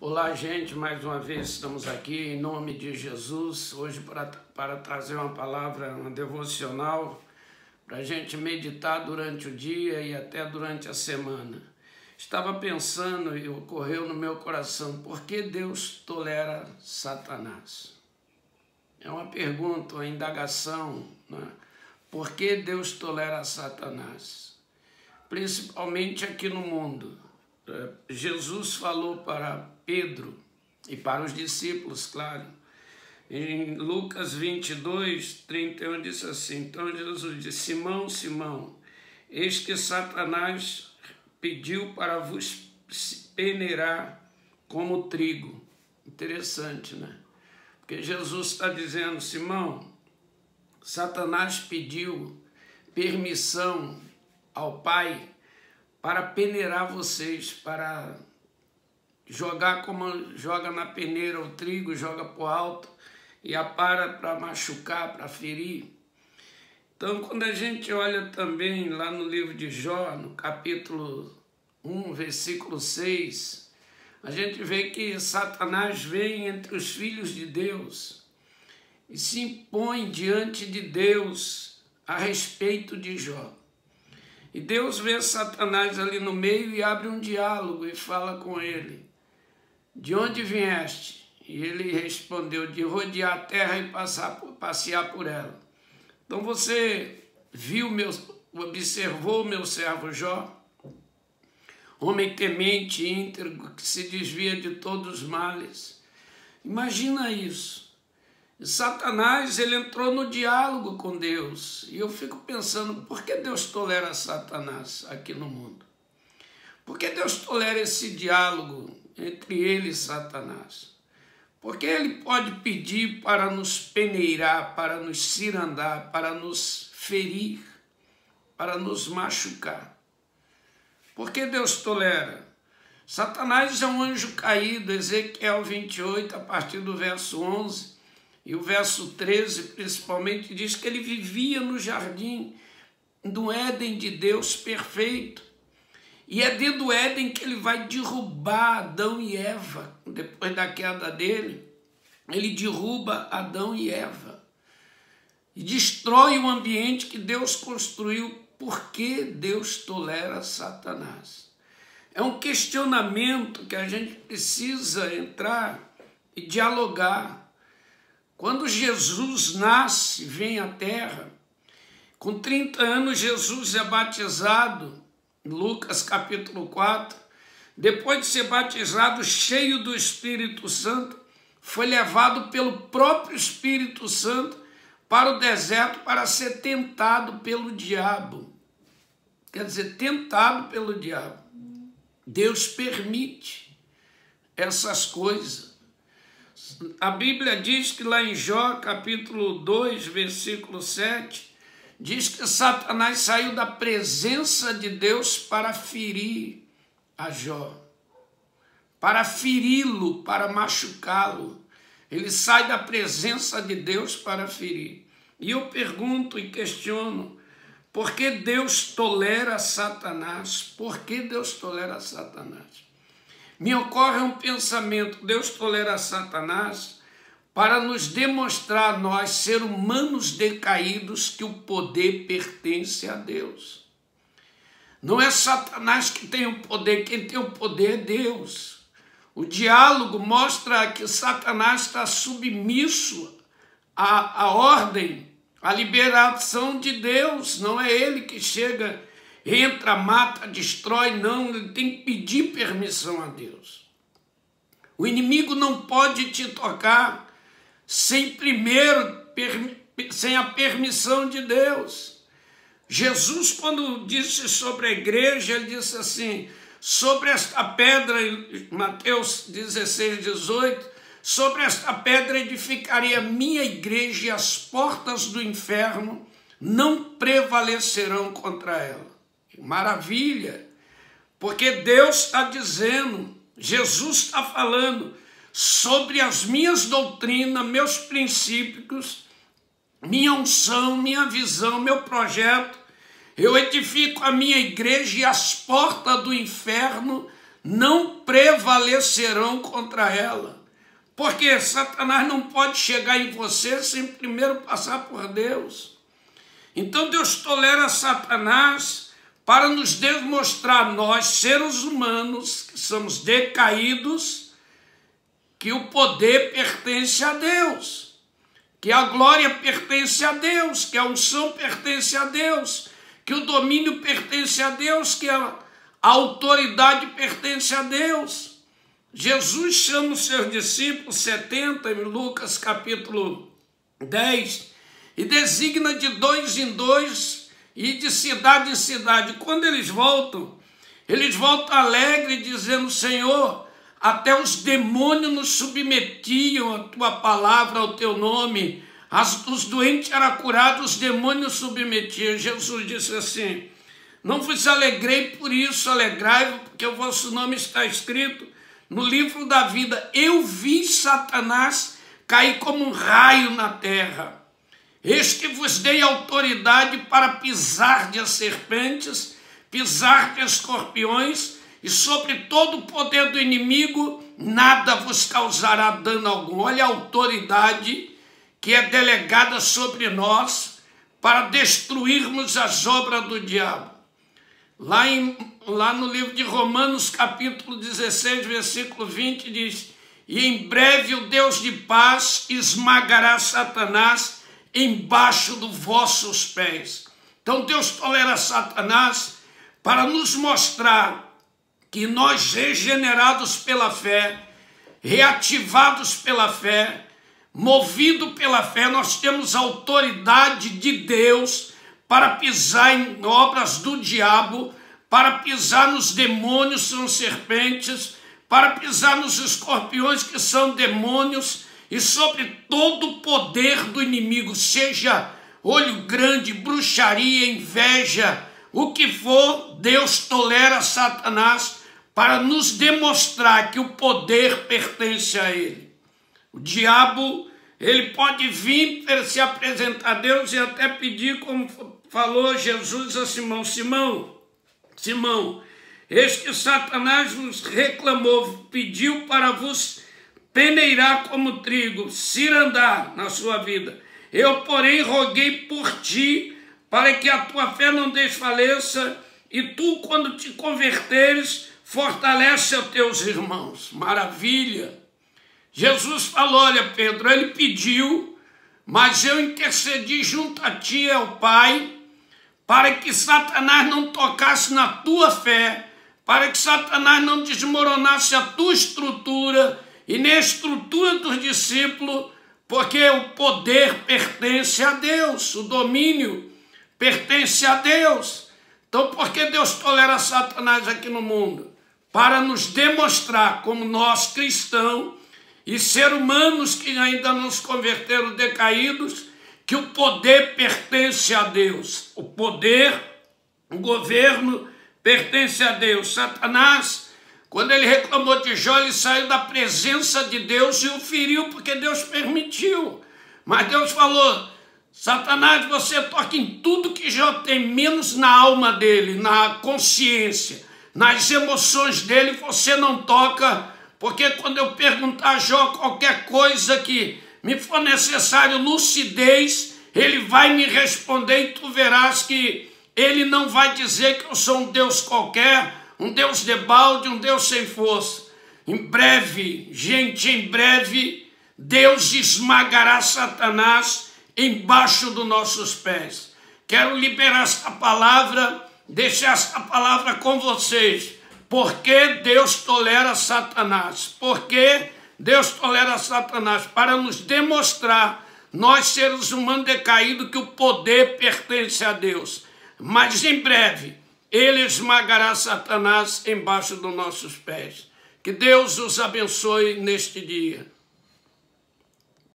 Olá, gente, mais uma vez estamos aqui em nome de Jesus, hoje para trazer uma palavra, uma devocional, para a gente meditar durante o dia e até durante a semana. Estava pensando e ocorreu no meu coração, por que Deus tolera Satanás? É uma pergunta, uma indagação, né? Por que Deus tolera Satanás? Principalmente aqui no mundo. Jesus falou para Pedro e para os discípulos, claro. Em Lucas 22, 31 disse assim, então Jesus disse, Simão, Simão, eis que Satanás pediu para vos peneirar como trigo. Interessante, né? Porque Jesus está dizendo, Simão, Satanás pediu permissão ao Pai para peneirar vocês, para jogar como joga na peneira o trigo, joga para o alto e apara para machucar, para ferir. Então, quando a gente olha também lá no livro de Jó, no capítulo 1, versículo 6, a gente vê que Satanás vem entre os filhos de Deus e se impõe diante de Deus a respeito de Jó. E Deus vê Satanás ali no meio e abre um diálogo e fala com ele. De onde vieste? E ele respondeu, de rodear a terra e passear por ela. Então você observou meu servo Jó, homem temente, íntegro, que se desvia de todos os males. Imagina isso. E Satanás, ele entrou no diálogo com Deus. E eu fico pensando, por que Deus tolera Satanás aqui no mundo? Por que Deus tolera esse diálogo entre ele e Satanás? Porque ele pode pedir para nos peneirar, para nos cirandar, para nos ferir, para nos machucar. Por que Deus tolera? Satanás é um anjo caído, Ezequiel 28, a partir do verso 11, e o verso 13, principalmente, diz que ele vivia no jardim do Éden de Deus perfeito. E é dentro do Éden que ele vai derrubar Adão e Eva. Depois da queda dele, ele derruba Adão e Eva. E destrói o ambiente que Deus construiu. Por que Deus tolera Satanás? É um questionamento que a gente precisa entrar e dialogar. Quando Jesus nasce, vem à terra, com 30 anos Jesus é batizado, Lucas capítulo 4, depois de ser batizado, cheio do Espírito Santo, foi levado pelo próprio Espírito Santo para o deserto para ser tentado pelo diabo. Quer dizer, tentado pelo diabo. Deus permite essas coisas. A Bíblia diz que lá em Jó, capítulo 2, versículo 7, diz que Satanás saiu da presença de Deus para ferir a Jó, para feri-lo, para machucá-lo. Ele sai da presença de Deus para ferir. E eu pergunto e questiono, por que Deus tolera Satanás? Por que Deus tolera Satanás? Me ocorre um pensamento, Deus tolera Satanás para nos demonstrar, nós, seres humanos decaídos, que o poder pertence a Deus. Não é Satanás que tem o poder, quem tem o poder é Deus. O diálogo mostra que Satanás está submisso à ordem, à liberação de Deus. Não é ele que chega, entra, mata, destrói, não. Ele tem que pedir permissão a Deus. O inimigo não pode te tocar sem a permissão de Deus. Jesus, quando disse sobre a igreja, ele disse assim, sobre esta pedra, em Mateus 16, 18, sobre esta pedra edificarei a minha igreja e as portas do inferno não prevalecerão contra ela. Maravilha, porque Deus está dizendo, Jesus está falando sobre as minhas doutrinas, meus princípios, minha unção, minha visão, meu projeto. Eu edifico a minha igreja e as portas do inferno não prevalecerão contra ela. Porque Satanás não pode chegar em você sem primeiro passar por Deus. Então Deus tolera Satanás para nos demonstrar, nós, seres humanos, que somos decaídos, que o poder pertence a Deus, que a glória pertence a Deus, que a unção pertence a Deus, que o domínio pertence a Deus, que a autoridade pertence a Deus. Jesus chama os seus discípulos, 70, em Lucas capítulo 10, e designa de 2 em 2 e de cidade em cidade. Quando eles voltam alegres, dizendo: Senhor, até os demônios nos submetiam à tua palavra, ao teu nome. Os doentes eram curados, os demônios submetiam. Jesus disse assim: não vos alegrei por isso, alegrai-vos, porque o vosso nome está escrito no livro da vida. Eu vi Satanás cair como um raio na terra. Eis que vos dei autoridade para pisar de serpentes, pisar de escorpiões, e sobre todo o poder do inimigo, nada vos causará dano algum. Olha a autoridade que é delegada sobre nós para destruirmos as obras do diabo. Lá no livro de Romanos, capítulo 16, versículo 20, diz: e em breve o Deus de paz esmagará Satanás embaixo dos vossos pés. Então Deus tolera Satanás para nos mostrar que nós, regenerados pela fé, reativados pela fé, movidos pela fé, nós temos autoridade de Deus para pisar em obras do diabo, para pisar nos demônios, são serpentes, para pisar nos escorpiões, que são demônios, e sobre todo o poder do inimigo, seja olho grande, bruxaria, inveja, o que for. Deus tolera Satanás para nos demonstrar que o poder pertence a ele. O diabo, ele pode vir se apresentar a Deus e até pedir, como falou Jesus a Simão: Simão, eis que Satanás vos reclamou, pediu para vos peneirar como trigo, cirandar na sua vida. Eu, porém, roguei por ti, para que a tua fé não desfaleça, e tu, quando te converteres, fortalece os teus irmãos. Maravilha! Jesus falou: olha, Pedro, ele pediu, mas eu intercedi junto a ti e ao Pai, para que Satanás não tocasse na tua fé, para que Satanás não desmoronasse a tua estrutura e nem a estrutura dos discípulos, porque o poder pertence a Deus, o domínio pertence a Deus. Então, por que Deus tolera Satanás aqui no mundo? Para nos demonstrar, como nós cristãos e seres humanos que ainda não se converteram, decaídos, que o poder pertence a Deus. O poder, o governo pertence a Deus. Satanás, quando ele reclamou de Jó, ele saiu da presença de Deus e o feriu, porque Deus permitiu. Mas Deus falou: Satanás, você toca em tudo que Jó tem, menos na alma dele, na consciência, nas emoções dele, você não toca, porque quando eu perguntar a Jó qualquer coisa que me for necessário lucidez, ele vai me responder, e tu verás que ele não vai dizer que eu sou um Deus qualquer, um Deus de balde, um Deus sem força. Em breve, gente, em breve, Deus esmagará Satanás embaixo dos nossos pés. Quero liberar esta palavra, deixar esta palavra com vocês. Por que Deus tolera Satanás? Por que Deus tolera Satanás? Para nos demonstrar, nós seres humanos decaídos, que o poder pertence a Deus. Mas em breve, ele esmagará Satanás embaixo dos nossos pés. Que Deus os abençoe neste dia.